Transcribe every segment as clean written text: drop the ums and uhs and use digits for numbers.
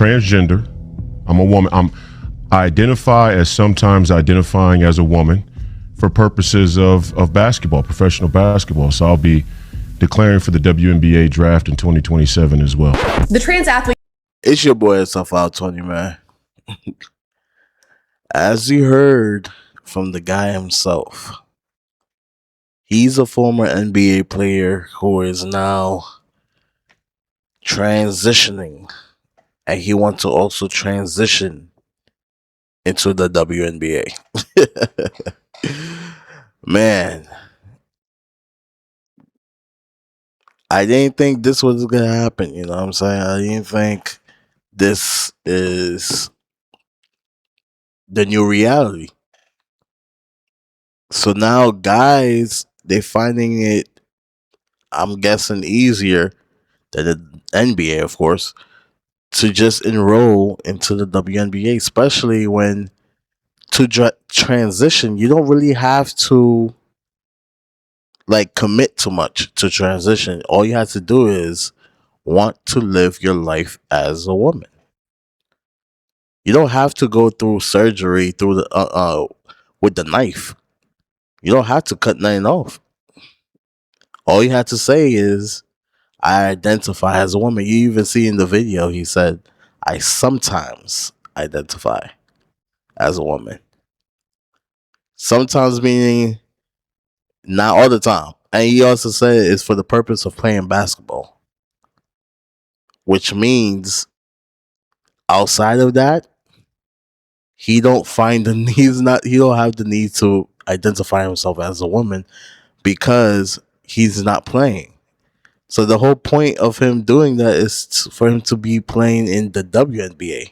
transgender. I'm a woman. I identify as sometimes identifying as a woman for purposes of basketball, professional basketball. So I'll be declaring for the WNBA draft in 2027 as well. The trans athlete. It's your boy SFL 20, man. As you heard from the guy himself, he's a former NBA player who is now transitioning, and he wants to also transition into the WNBA. Man, I didn't think this was gonna happen, you know what I'm saying? I didn't think this is the new reality. So now guys, they're finding it, I'm guessing, easier than the NBA, of course, to just enroll into the WNBA, especially when to transition, you don't really have to like commit too much to transition. All you have to do is want to live your life as a woman. You don't have to go through surgery through the with the knife. You don't have to cut nothing off. All you have to say is, I identify as a woman. You even see in the video, he said, I sometimes identify as a woman. Sometimes meaning not all the time. And he also said it's for the purpose of playing basketball. Which means outside of that, he don't find the he don't have the need to identify himself as a woman because he's not playing. So the whole point of him doing that is for him to be playing in the WNBA,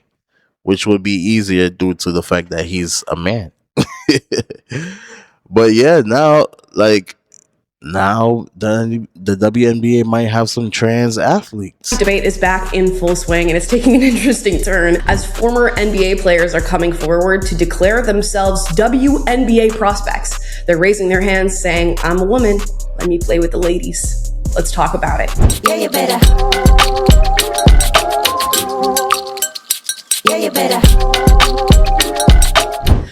which would be easier due to the fact that he's a man. But yeah, now the WNBA might have some trans athletes. Debate is back in full swing, and it's taking an interesting turn as former NBA players are coming forward to declare themselves WNBA prospects. They're raising their hands saying, I'm a woman, let me play with the ladies. Let's talk about it. Yeah, you better. Yeah, you better.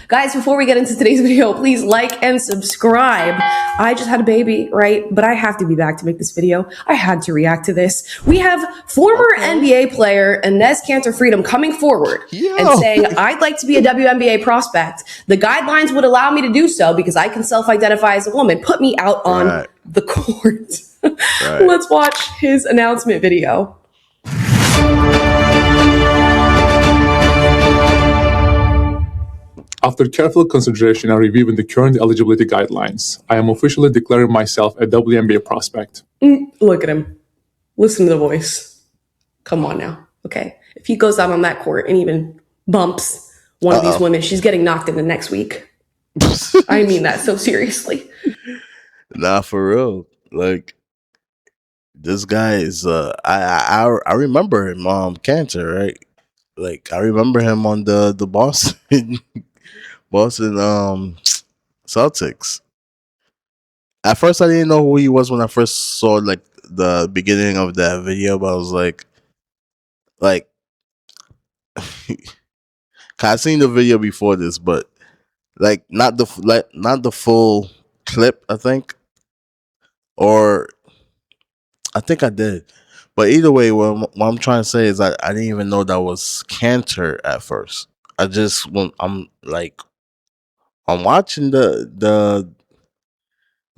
Guys, before we get into today's video, please like and subscribe. I just had a baby, right? But I have to be back to make this video. I had to react to this. We have former NBA player Inez Cantor Freedom coming forward and saying, I'd like to be a WNBA prospect. The guidelines would allow me to do so because I can self-identify as a woman. Put me out on the court. Let's watch his announcement video. After careful consideration and reviewing the current eligibility guidelines, I am officially declaring myself a WNBA prospect. Look at him. Listen to the voice. Come on now. Okay. If he goes out on that court and even bumps one of these women, she's getting knocked into next week. I mean that so seriously. Nah, for real. Like, this guy is I remember him, Cantor, right? Like, I remember him on the Boston Celtics. At first I didn't know who he was when I first saw like the beginning of that video, but I was like I seen the video before this, but like not the full clip, I think. Or I think I did. But either way, what I'm trying to say is I didn't even know that was Cantor at first. I'm watching the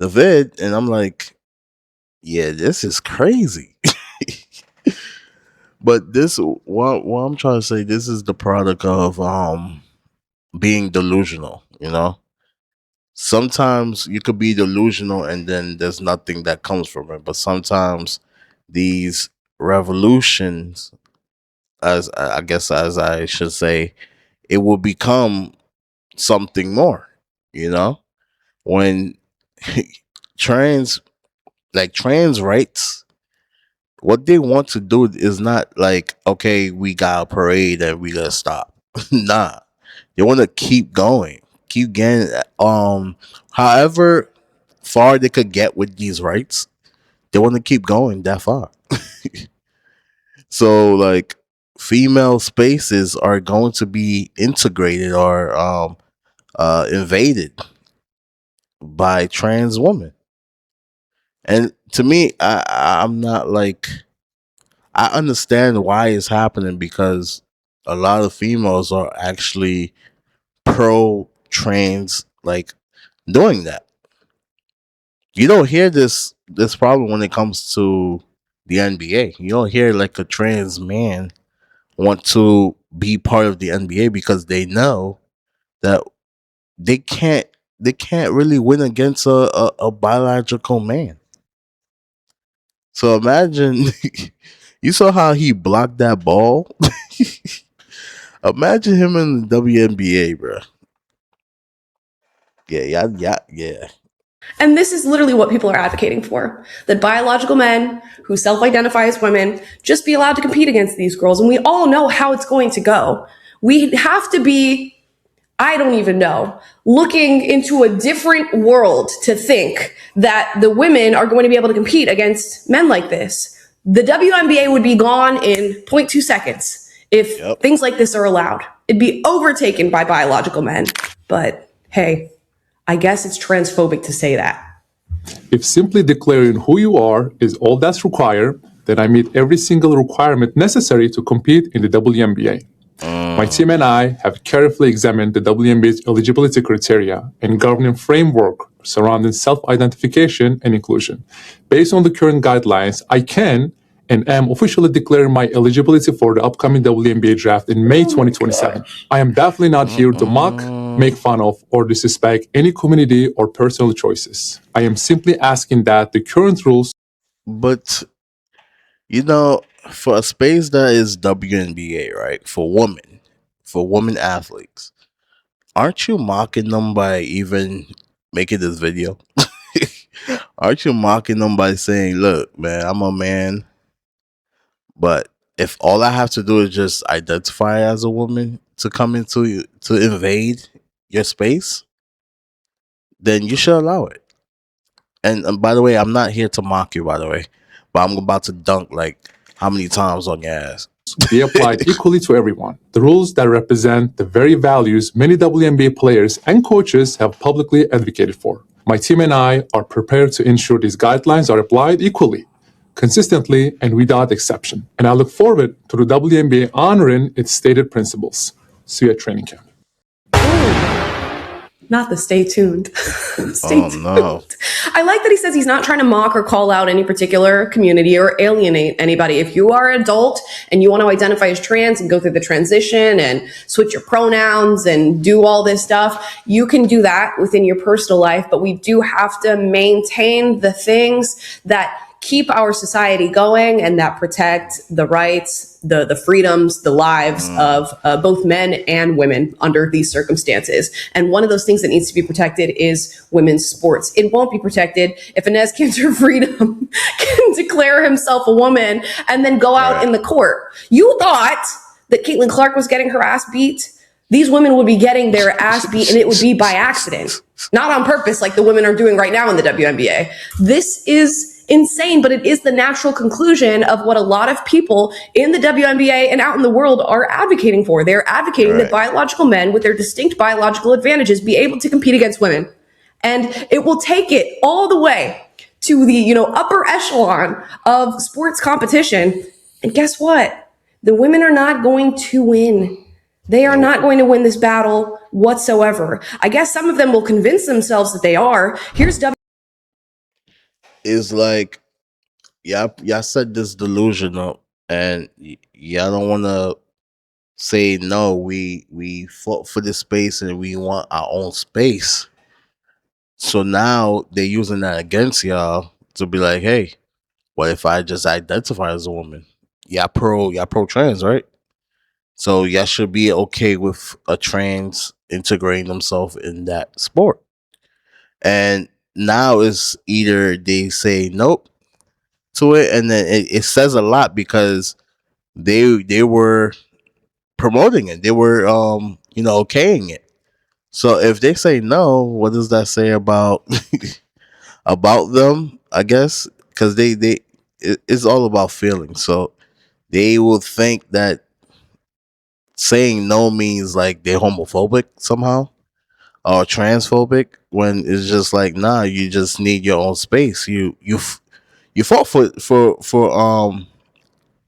vid and I'm like, yeah, this is crazy. But what I'm trying to say, this is the product of being delusional, you know? Sometimes you could be delusional and then there's nothing that comes from it. But sometimes these revolutions, as I should say, it will become something more, you know? When trans rights, what they want to do is not like, okay, we got a parade and we gotta stop. Nah, they want to keep going, keep getting however far they could get with these rights. They want to keep going that far. So like female spaces are going to be integrated or invaded by trans women. And to me, I'm not like, I understand why it's happening because a lot of females are actually pro trans, like doing that. You don't hear this problem when it comes to the NBA. You don't hear like a trans man want to be part of the NBA because they know that they can't they can't really win against a biological man. So imagine you saw how he blocked that ball. Imagine him in the WNBA, bro. Yeah, yeah, yeah, yeah. And this is literally what people are advocating for, that biological men who self identify as women just be allowed to compete against these girls. And we all know how it's going to go. We have to be, I don't even know, looking into a different world to think that the women are going to be able to compete against men like this. The WNBA would be gone in zero point 0.2 seconds if Yep. things like this are allowed. It'd be overtaken by biological men. But hey, I guess it's transphobic to say that. If simply declaring who you are is all that's required, then I meet every single requirement necessary to compete in the WNBA. My team and I have carefully examined the WNBA's eligibility criteria and governing framework surrounding self-identification and inclusion. Based on the current guidelines, I can and am officially declaring my eligibility for the upcoming WNBA draft in May 2027. I am definitely not here to mock, make fun of, or disrespect any community or personal choices. I am simply asking that the current rules But you know, for a space that is WNBA, right? For women athletes, aren't you mocking them by even making this video? Aren't you mocking them by saying, "Look, man, I'm a man, but if all I have to do is just identify as a woman to come into to invade your space, then you should allow it." And by the way, I'm not here to mock you, by the way, but I'm about to dunk like how many times on your ass? be applied equally to everyone. The rules that represent the very values many WNBA players and coaches have publicly advocated for. My team and I are prepared to ensure these guidelines are applied equally, consistently, and without exception. And I look forward to the WNBA honoring its stated principles. See you at training camp. Not the stay tuned. Stay Oh tuned. no. I like that he says he's not trying to mock or call out any particular community or alienate anybody. If you are an adult and you want to identify as trans and go through the transition and switch your pronouns and do all this stuff, you can do that within your personal life. But we do have to maintain the things that keep our society going and that protect the rights, the freedoms, the lives of both men and women under these circumstances. And one of those things that needs to be protected is women's sports. It won't be protected if Inez Cantor Freedom can declare himself a woman and then go out in the court. You thought that Caitlin Clark was getting her ass beat? These women would be getting their ass beat, and it would be by accident, not on purpose like the women are doing right now in the WNBA. This is insane, but it is the natural conclusion of what a lot of people in the WNBA and out in the world are advocating for. They're advocating that biological men with their distinct biological advantages be able to compete against women. And it will take it all the way to the, upper echelon of sports competition. And guess what? The women are not going to win. They are not going to win this battle whatsoever. I guess some of them will convince themselves that they are. Here's It's like y'all set this delusion up, and y'all don't want to say no. We fought for this space, and we want our own space. So now they're using that against y'all to be like, hey, what if I just identify as a woman? Y'all pro trans, right? So y'all should be okay with a trans integrating themselves in that sport. And now it's either they say nope to it, and then it says a lot because they were promoting it, they were okaying it. So if they say no, what does that say about about them? I guess because it's all about feelings. So they will think that saying no means like they're homophobic somehow or transphobic, when it's just like, nah, you just need your own space. You fought for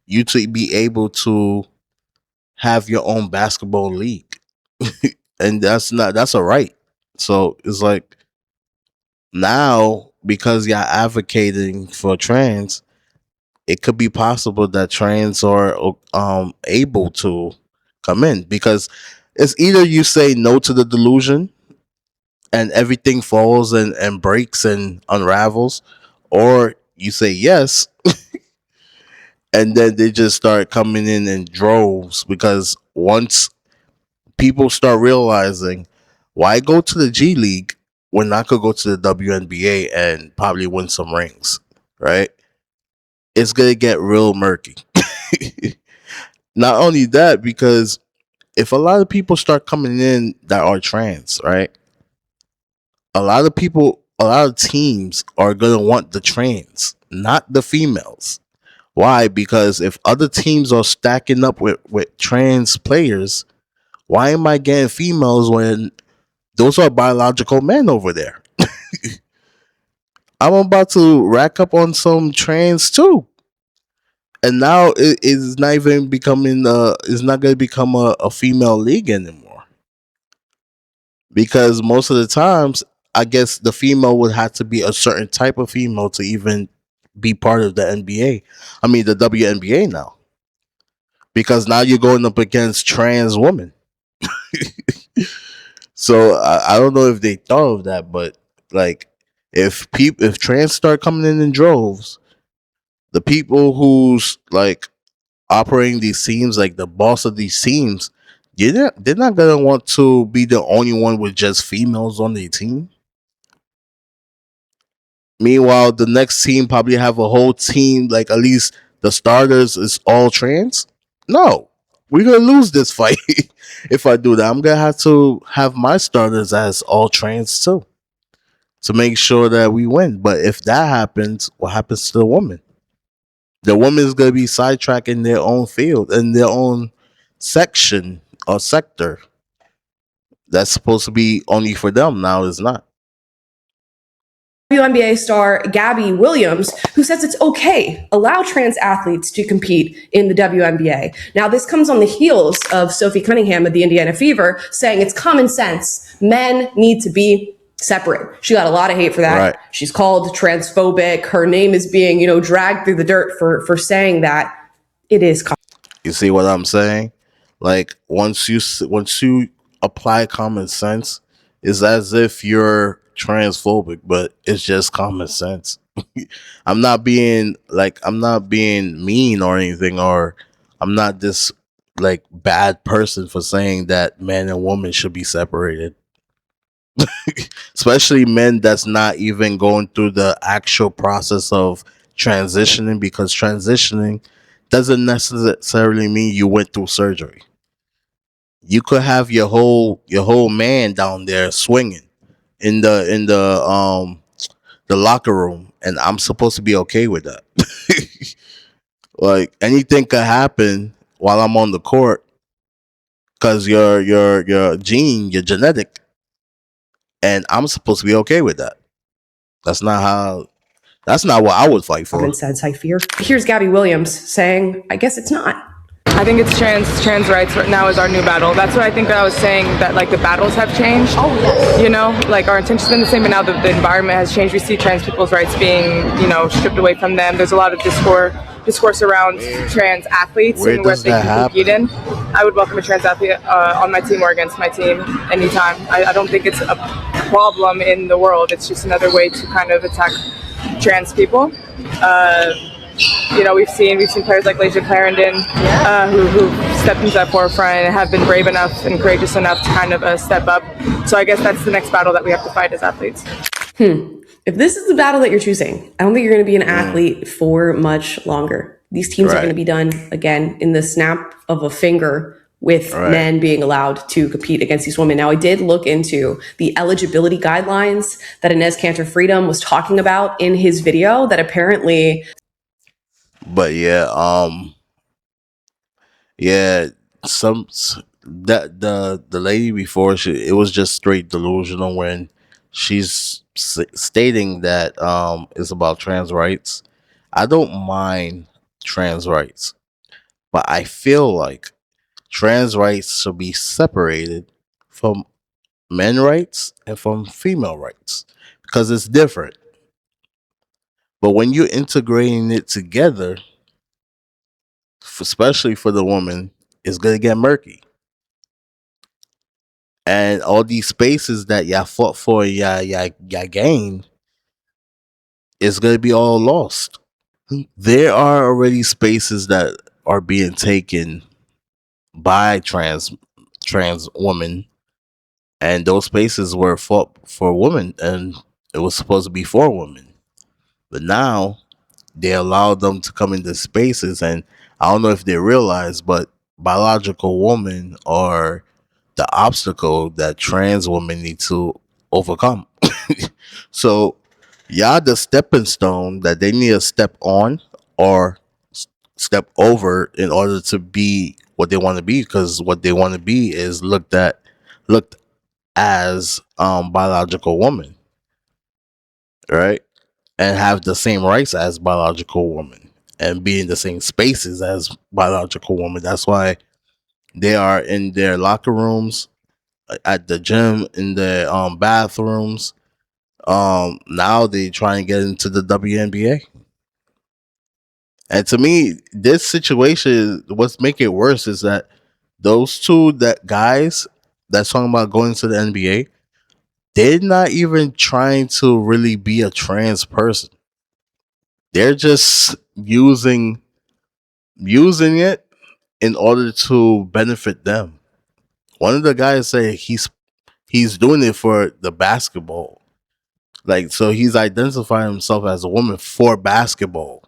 you to be able to have your own basketball league, and that's a right. So it's like, now because you're advocating for trans, it could be possible that trans are able to come in, because it's either you say no to the delusion and everything falls and breaks and unravels, or you say yes and then they just start coming in droves, because once people start realizing, why go to the G League when I could go to the WNBA and probably win some rings, right? It's gonna get real murky. Not only that, because if a lot of people start coming in that are trans, right? A lot of teams are gonna want the trans, not the females. Why? Because if other teams are stacking up with trans players, why am I getting females when those are biological men over there? I'm about to rack up on some trans too. And now it is not even becoming it's not gonna become a female league anymore. Because most of the times, I guess the female would have to be a certain type of female to even be part of the NBA. I mean the WNBA now. Because now you're going up against trans women. So I don't know if they thought of that, but like, if trans start coming in droves, the people who's like operating these teams, like the boss of these teams, they're not gonna want to be the only one with just females on their team. Meanwhile, the next team probably have a whole team, like at least the starters is all trans. No, we're gonna lose this fight. If I do that, I'm gonna have to have my starters as all trans too, to make sure that we win. But if that happens, what happens to the woman? The woman is gonna be sidetracked in their own field, in their own section or sector. That's supposed to be only for them. Now it's not. WNBA star Gabby Williams, who says it's okay, allow trans athletes to compete in the WNBA. Now, this comes on the heels of Sophie Cunningham of the Indiana Fever saying it's common sense. Men need to be separate. She got a lot of hate for that. Right. She's called transphobic. Her name is being, dragged through the dirt for saying that. It is. You see what I'm saying? Like, once you apply common sense, it's as if you're transphobic, but it's just common sense. I'm not being mean or anything, or I'm not this like bad person for saying that men and women should be separated. Especially men that's not even going through the actual process of transitioning, because transitioning doesn't necessarily mean you went through surgery. You could have your whole man down there swinging in the locker room, and I'm supposed to be okay with that. Like, anything could happen while I'm on the court, because your gene, your genetic, and I'm supposed to be okay with that. That's not how. That's not what I would fight for. Common sense, I fear. Here's Gabby Williams saying, I guess it's not. I think it's trans rights right now is our new battle. That's what I think I was saying, that like the battles have changed. Oh, yes. Like our intentions been the same, but now the environment has changed. We see trans people's rights being, stripped away from them. There's a lot of discourse around trans athletes and where they can compete in. I would welcome a trans athlete on my team or against my team anytime. I don't think it's a problem in the world. It's just another way to kind of attack trans people. We've seen players like Laisha Clarendon who stepped into that forefront and have been brave enough and courageous enough to kind of step up. So I guess that's the next battle that we have to fight as athletes. If this is the battle that you're choosing, I don't think you're going to be an athlete for much longer. These teams are going to be done, again, in the snap of a finger, with men being allowed to compete against these women. Now, I did look into the eligibility guidelines that Inez Cantor Freedom was talking about in his video, that apparently... But yeah, that the lady before, it was just straight delusional when she's stating that it's about trans rights. I don't mind trans rights, but I feel like trans rights should be separated from men rights and from female rights because it's different. But when you're integrating it together, especially for the woman, it's gonna get murky. And all these spaces that y'all fought for, y'all gained, is gonna be all lost. There are already spaces that are being taken by trans women, and those spaces were fought for women, and it was supposed to be for women. But now they allow them to come into spaces, and I don't know if they realize, but biological women are the obstacle that trans women need to overcome. So y'all the stepping stone that they need to step on or step over in order to be what they want to be, because what they want to be is looked as biological woman, right? And have the same rights as biological woman and be in the same spaces as biological woman. That's why they are in their locker rooms, at the gym, in their bathrooms. Now they try and get into the WNBA. And to me, this situation, what's making it worse is that those two that guys that's talking about going to the NBA, they're not even trying to really be a trans person. They're just using it in order to benefit them. One of the guys said he's doing it for the basketball. Like, so he's identifying himself as a woman for basketball,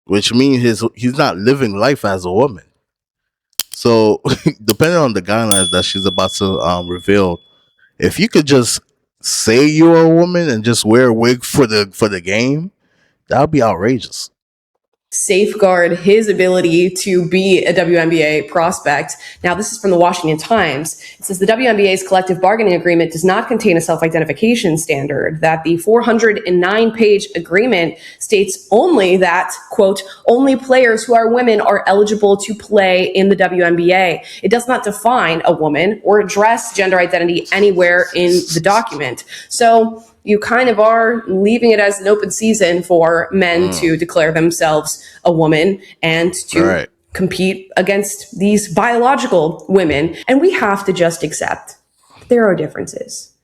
which means he's not living life as a woman. So depending on the guidelines that she's about to reveal, if you could just say you're a woman and just wear a wig for the game, that would be outrageous. Safeguard his ability to be a WNBA prospect. Now, this is from the Washington Times. It says the WNBA's collective bargaining agreement does not contain a self-identification standard, that the 409-page agreement states only that, quote, only players who are women are eligible to play in the WNBA. It does not define a woman or address gender identity anywhere in the document. So you kind of are leaving it as an open season for men to declare themselves a woman and to compete against these biological women. And we have to just accept there are differences.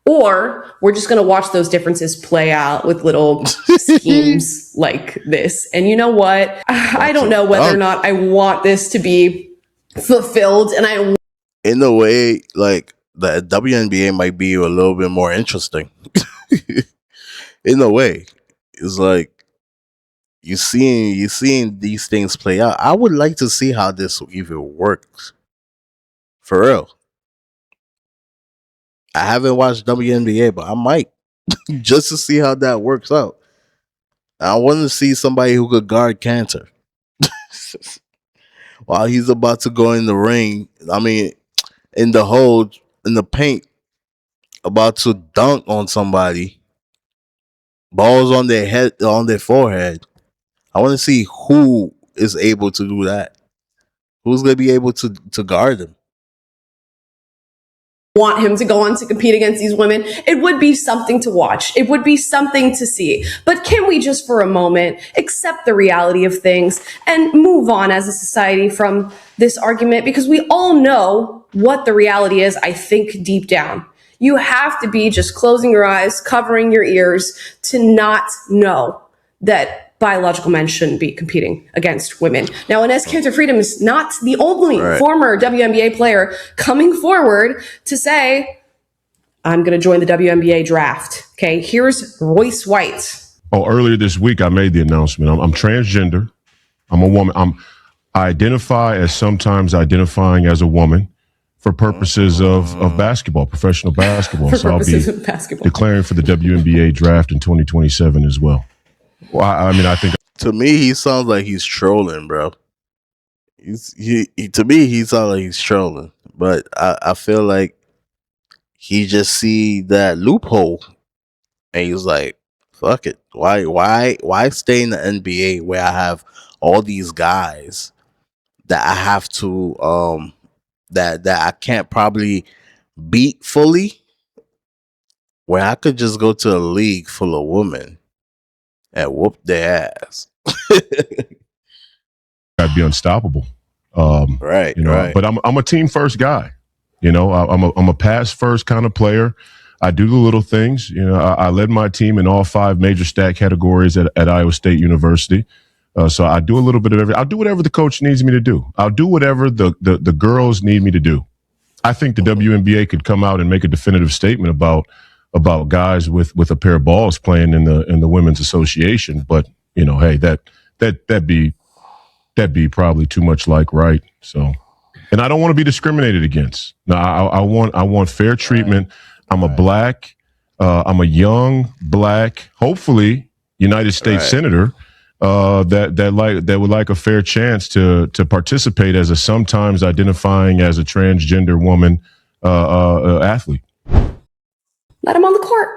Or we're just going to watch those differences play out with little schemes like this. And you know what? I don't know whether or not I want this to be fulfilled. And in a way, like, the WNBA might be a little bit more interesting. In a way, it's like you seeing these things play out. I would like to see how this even works, for real. I haven't watched WNBA, but I might just to see how that works out. I want to see somebody who could guard Cantor while he's about to go in the ring. I mean, in the hole, in the paint, about to dunk on somebody. Balls on their head, on their forehead. I want to see who is able to do that. Who's going to be able to guard them? Want him to go on to compete against these women. It would be something to watch. It would be something to see. But can we just for a moment accept the reality of things and move on as a society from this argument? Because we all know what the reality is, I think, deep down. You have to be just closing your eyes, covering your ears to not know that biological men shouldn't be competing against women. Now, Inez Cantor Freedom is not the only former WNBA player coming forward to say, I'm going to join the WNBA draft. Okay, here's Royce White. Oh, earlier this week, I made the announcement. I'm transgender. I'm a woman. I identify as sometimes identifying as a woman for purposes of basketball, professional basketball. For so purposes I'll be of basketball. declaring for the WNBA draft in 2027 as well. Well, I mean, I think to me he sounds like he's trolling, bro. To me, he sounds like he's trolling, but I feel like he just see that loophole and he's like, "Fuck it, why stay in the NBA where I have all these guys that I have to that I can't probably beat fully, where I could just go to a league full of women and whoop their ass." I'd be unstoppable. Right, You know, right. but I'm a team first guy. You know, I'm a pass first kind of player. I do the little things. You know, I led my team in all 5 major stat categories at Iowa State University. So I do a little bit of everything. I'll do whatever the coach needs me to do. I'll do whatever the girls need me to do. I think the WNBA could come out and make a definitive statement about guys with a pair of balls playing in the women's association. But you know, hey, that'd be probably too much like right. So, and I don't want to be discriminated against. No, I want fair treatment. I'm a black, I'm a young black, hopefully United States senator that would like a fair chance to participate as a sometimes identifying as a transgender woman athlete. Let him on the court.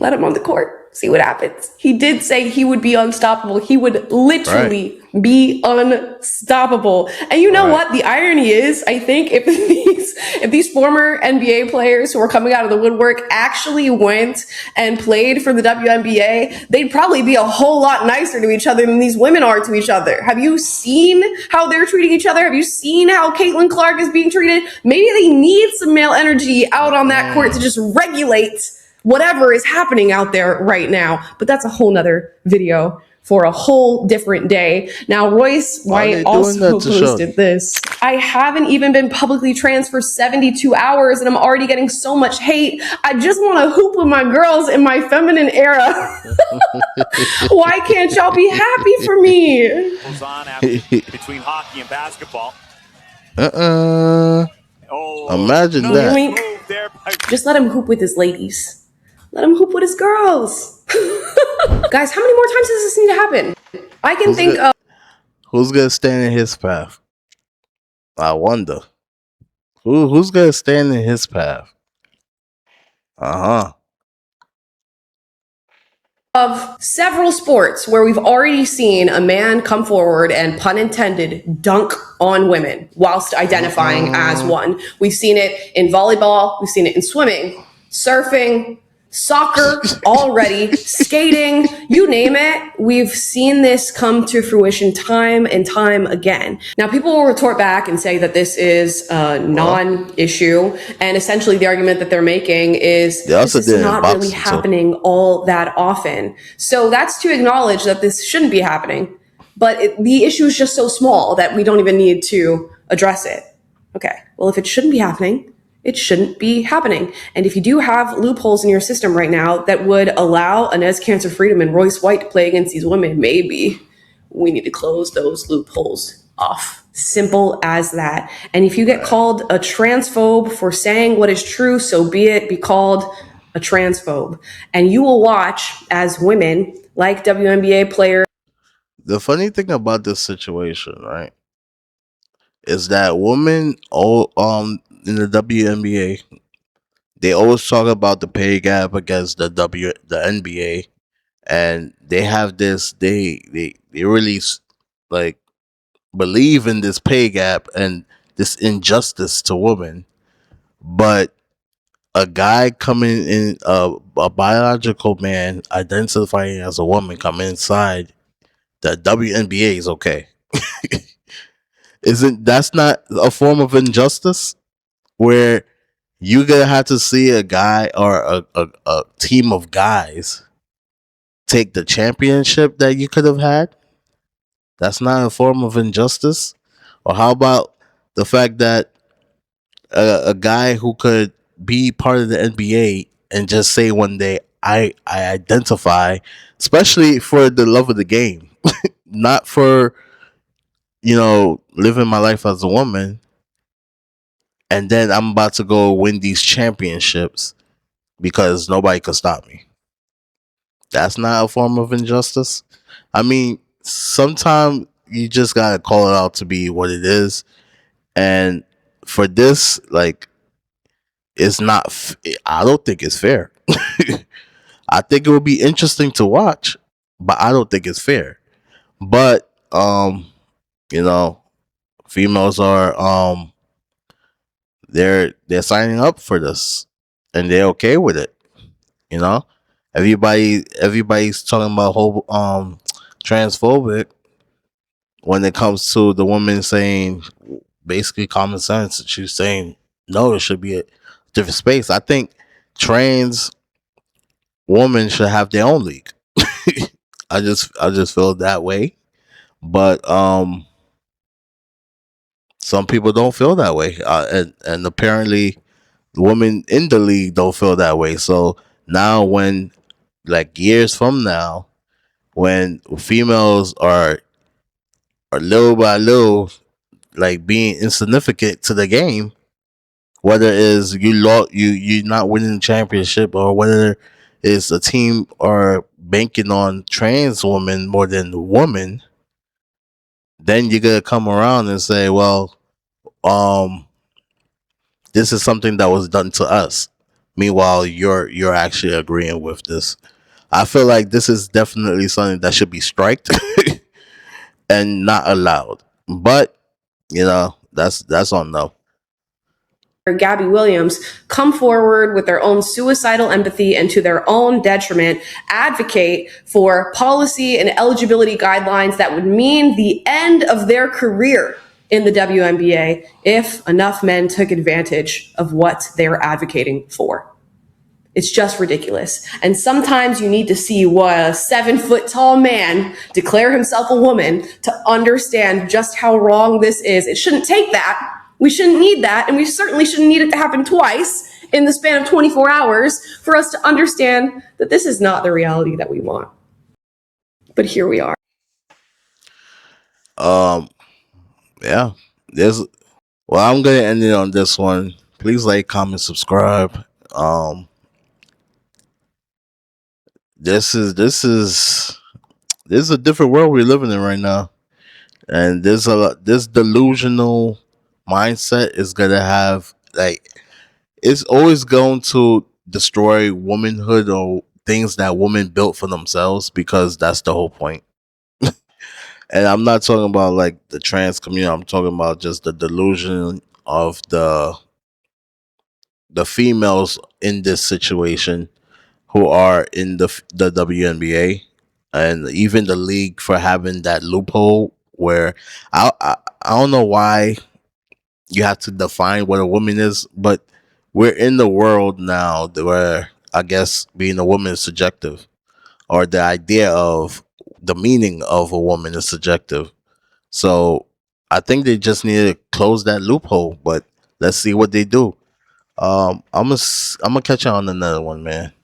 Let him on the court. See what happens. He did say he would be unstoppable. He would literally be unstoppable. And you know what? The irony is, I think if these former NBA players who are coming out of the woodwork actually went and played for the WNBA, they'd probably be a whole lot nicer to each other than these women are to each other. Have you seen how they're treating each other? Have you seen how Caitlin Clark is being treated? Maybe they need some male energy out on that court to just regulate whatever is happening out there right now. But that's a whole nother video for a whole different day. Now, Royce White also posted this. I haven't even been publicly trans for 72 hours and I'm already getting so much hate. I just want to hoop with my girls in my feminine era. Why can't y'all be happy for me? Between hockey and basketball. Imagine that. Just let him hoop with his ladies. Let him hoop with his girls. Guys, how many more times does this need to happen? I can think of... Who's going to stand in his path? I wonder. Who's going to stand in his path? Of several sports where we've already seen a man come forward and, pun intended, dunk on women whilst identifying as one. We've seen it in volleyball. We've seen it in swimming, surfing, soccer already, skating, you name it. We've seen this come to fruition time and time again. Now, people will retort back and say that this is a non-issue. And essentially the argument that they're making is this is not really happening all that often. So that's to acknowledge that this shouldn't be happening. But the issue is just so small that we don't even need to address it. Okay, well, if it shouldn't be happening, it shouldn't be happening. And if you do have loopholes in your system right now that would allow Inez Cancer Freedom and Royce White to play against these women, maybe we need to close those loopholes off. Simple as that. And if you get called a transphobe for saying what is true, so be it. Be called a transphobe. And you will watch as women like WNBA players. The funny thing about this situation, right, is that women in the WNBA, they always talk about the pay gap against the NBA, and they have this they really like believe in this pay gap and this injustice to women. But a guy coming in, a biological man identifying as a woman, come inside the WNBA is okay. That's not a form of injustice where you're gonna have to see a guy or a team of guys take the championship that you could have had? That's not a form of injustice? Or how about the fact that a guy who could be part of the NBA and just say one day, I identify, especially for the love of the game, not for, living my life as a woman, and then I'm about to go win these championships because nobody could stop me. That's not a form of injustice. I mean, sometimes you just gotta call it out to be what it is. And for this, like, it's not. I don't think it's fair. I think it would be interesting to watch, but I don't think it's fair. But you know, females are they're signing up for this, and they're okay with it. You know, everybody's talking about whole transphobic when it comes to the woman saying basically common sense. She's saying no, it should be a different space. I think trans women should have their own league. I just feel that way. But some people don't feel that way, and apparently the women in the league don't feel that way. So now, when like years from now, when females are little by little like being insignificant to the game, whether it's you're not winning the championship, or whether it's a team or banking on trans women more than women, then you're gonna come around and say, well, um, this is something that was done to us. Meanwhile, you're actually agreeing with this. I feel like this is definitely something that should be striked and not allowed. But that's on no. Gabby Williams come forward with their own suicidal empathy and to their own detriment advocate for policy and eligibility guidelines that would mean the end of their career in the WNBA if enough men took advantage of what they're advocating for. It's just ridiculous. And sometimes you need to see what a 7-foot tall man declare himself a woman to understand just how wrong this is. It shouldn't take that. We shouldn't need that. And we certainly shouldn't need it to happen twice in the span of 24 hours for us to understand that this is not the reality that we want. But here we are. Yeah. I'm gonna end it on this one. Please like, comment, subscribe. This is a different world we're living in right now, and this delusional mindset is gonna have, like, it's always going to destroy womanhood or things that women built for themselves, because that's the whole point. And I'm not talking about like the trans community. I'm talking about just the delusion of the females in this situation who are in the WNBA, and even the league for having that loophole where I don't know why you have to define what a woman is, but we're in the world now where I guess being a woman is subjective, or the idea of the meaning of a woman is subjective. So I think they just need to close that loophole, but let's see what they do. I'm gonna catch you on another one, man.